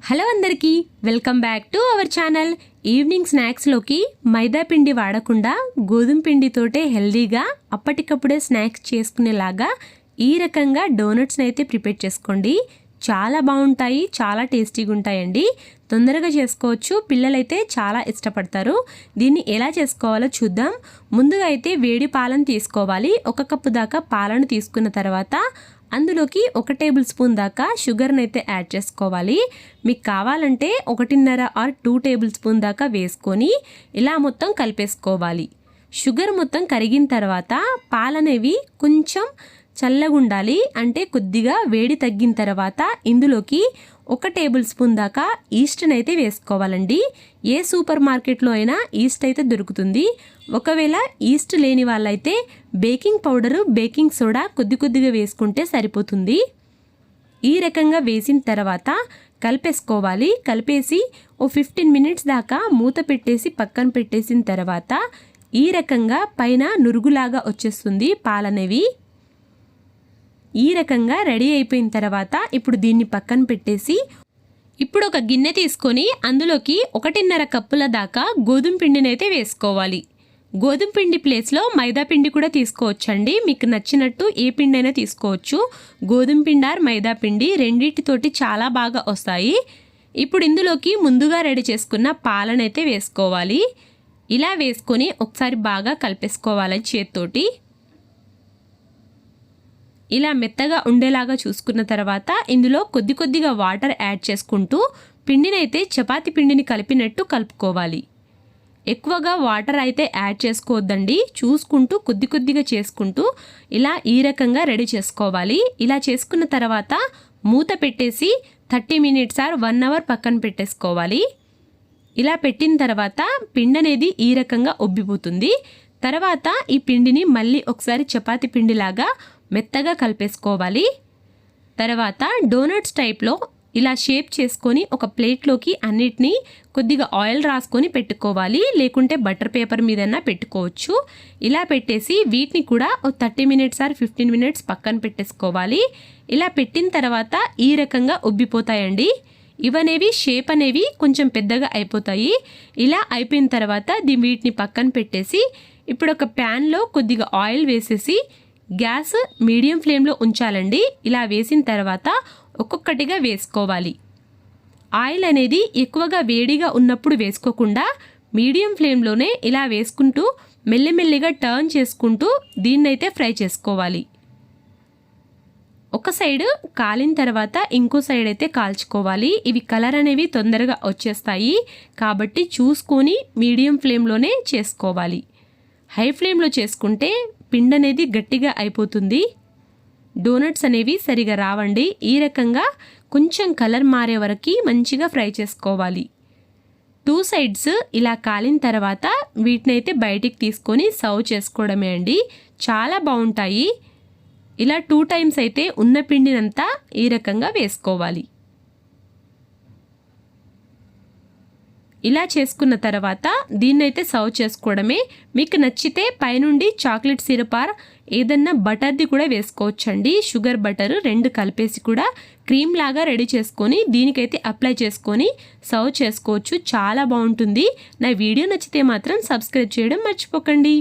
Hello అందరికీ welcome back to our channel. Evening స్నాక్స్లోకి మైదా పిండి వాడకుండా గోధుమ పిండితోటే హెల్దీగా అప్పటికప్పుడే స్నాక్స్ చేసుకునేలాగా ఈ రకంగా డోనట్స్ని అయితే ప్రిపేర్ చేసుకోండి. చాలా బాగుంటాయి, చాలా టేస్టీగా ఉంటాయండి. తొందరగా చేసుకోవచ్చు, పిల్లలైతే చాలా ఇష్టపడతారు. దీన్ని ఎలా చేసుకోవాలో చూద్దాం. ముందుగా అయితే వేడి పాలను తీసుకోవాలి. 1 కప్పు దాకా పాలను తీసుకున్న తర్వాత అందులోకి 1 టేబుల్ స్పూన్ దాకా షుగర్ని అయితే యాడ్ చేసుకోవాలి. మీకు కావాలంటే 1.5 ఆర్ 2 టేబుల్ స్పూన్ దాకా వేసుకొని ఇలా మొత్తం కలిపేసుకోవాలి. షుగర్ మొత్తం కరిగిన తర్వాత పాలనేవి కొంచెం చల్లగా ఉండాలి, అంటే కొద్దిగా వేడి తగ్గిన తర్వాత ఇందులోకి 1 టేబుల్ స్పూన్ దాకా ఈస్ట్ని అయితే వేసుకోవాలండి. ఏ సూపర్ మార్కెట్లో అయినా ఈస్ట్ అయితే దొరుకుతుంది. ఒకవేళ ఈస్ట్ లేని వాళ్ళైతే బేకింగ్ పౌడరు, బేకింగ్ సోడా కొద్దిగా వేసుకుంటే సరిపోతుంది. ఈ రకంగా వేసిన తర్వాత కలిపేసుకోవాలి. కలిపేసి 15 మినిట్స్ దాకా మూత పెట్టేసి పక్కన పెట్టేసిన తర్వాత ఈ రకంగా పైన నురుగులాగా వచ్చేస్తుంది పాలనేవి. ఈ రకంగా రెడీ అయిపోయిన తర్వాత ఇప్పుడు దీన్ని పక్కన పెట్టేసి ఇప్పుడు ఒక గిన్నె తీసుకొని అందులోకి 1.5 కప్పుల దాకా గోధుమ పిండిని అయితే వేసుకోవాలి. గోధుమ పిండి ప్లేస్లో మైదా పిండి కూడా తీసుకోవచ్చండి. మీకు నచ్చినట్టు ఏ పిండి అయినా తీసుకోవచ్చు. గోధుమ పిండి ఆర్ మైదా పిండి రెండింటితోటి చాలా బాగా వస్తాయి. ఇప్పుడు ఇందులోకి ముందుగా రెడీ చేసుకున్న పాలనైతే వేసుకోవాలి. ఇలా వేసుకొని ఒకసారి బాగా కలిపేసుకోవాలి చేత్తోటి. ఇలా మెత్తగా ఉండేలాగా చూసుకున్న తర్వాత ఇందులో కొద్దిగా వాటర్ యాడ్ చేసుకుంటూ పిండినైతే చపాతీ పిండిని కలిపినట్టు కలుపుకోవాలి. ఎక్కువగా వాటర్ అయితే యాడ్ చేసుకోవద్దండి. చూసుకుంటూ కొద్దిగా చేసుకుంటూ ఇలా ఈ రకంగా రెడీ చేసుకోవాలి. ఇలా చేసుకున్న తర్వాత మూత పెట్టేసి 30 మినిట్స్ ఆర్ 1 అవర్ పక్కన పెట్టేసుకోవాలి. ఇలా పెట్టిన తర్వాత పిండి అనేది ఈ రకంగా ఉబ్బిపోతుంది. తర్వాత ఈ పిండిని మళ్ళీ ఒకసారి చపాతీ పిండిలాగా మెత్తగా కలిపేసుకోవాలి. తర్వాత డోనట్స్ టైప్లో ఇలా షేప్ చేసుకొని ఒక ప్లేట్లోకి అన్నిటినీ కొద్దిగా ఆయిల్ రాసుకొని పెట్టుకోవాలి. లేకుంటే బటర్ పేపర్ మీదన్నా పెట్టుకోవచ్చు. ఇలా పెట్టేసి వీటిని కూడా 30 మినిట్స్ ఆర్ 15 మినిట్స్ పక్కన పెట్టేసుకోవాలి. ఇలా పెట్టిన తర్వాత ఈ రకంగా ఉబ్బిపోతాయండి. ఇవనేవి షేప్ అనేవి కొంచెం పెద్దగా అయిపోతాయి. ఇలా అయిపోయిన తర్వాత వీటిని పక్కన పెట్టేసి ఇప్పుడు ఒక ప్యాన్లో కొద్దిగా ఆయిల్ వేసేసి గ్యాస్ మీడియం ఫ్లేమ్లో ఉంచాలండి. ఇలా వేసిన తర్వాత ఒక్కొక్కటిగా వేసుకోవాలి. ఆయిల్ అనేది ఎక్కువగా వేడిగా ఉన్నప్పుడు వేసుకోకుండా మీడియం ఫ్లేమ్లోనే ఇలా వేసుకుంటూ మెల్లిమెల్లిగా టర్న్ చేసుకుంటూ దీన్నైతే ఫ్రై చేసుకోవాలి. ఒక సైడ్ కాలిన తర్వాత ఇంకో సైడ్ అయితే కాల్చుకోవాలి. ఇవి కలర్ అనేవి తొందరగా వచ్చేస్తాయి కాబట్టి చూసుకొని మీడియం ఫ్లేమ్లోనే చేసుకోవాలి. హై ఫ్లేమ్లో చేసుకుంటే పిండి అనేది గట్టిగా అయిపోతుంది. డోనట్స్ అనేవి సరిగా రావండి. ఈ రకంగా కొంచెం కలర్ మారే వరకు మంచిగా ఫ్రై చేసుకోవాలి. 2 సైడ్స్ ఇలా కాలిన తర్వాత వీటినైతే బయటికి తీసుకొని సర్వ్ చేసుకోవడమే అండి. చాలా బాగుంటాయి. ఇలా 2 టైమ్స్ అయితే ఉన్న పిండినంతా ఈ రకంగా వేసుకోవాలి. ఇలా చేసుకున్న తర్వాత దీన్నైతే సర్వ్ చేసుకోవడమే. మీకు నచ్చితే పైనుండి చాక్లెట్ సిరప్ ఆర్ ఏదన్నా బటర్ది కూడా వేసుకోవచ్చండి. షుగర్ బటర్ 2 కలిపేసి కూడా క్రీమ్ లాగా రెడీ చేసుకొని దీనికైతే అప్లై చేసుకొని సర్వ్ చేసుకోవచ్చు. చాలా బాగుంటుంది. నా వీడియో నచ్చితే మాత్రం సబ్స్క్రైబ్ చేయడం మర్చిపోకండి.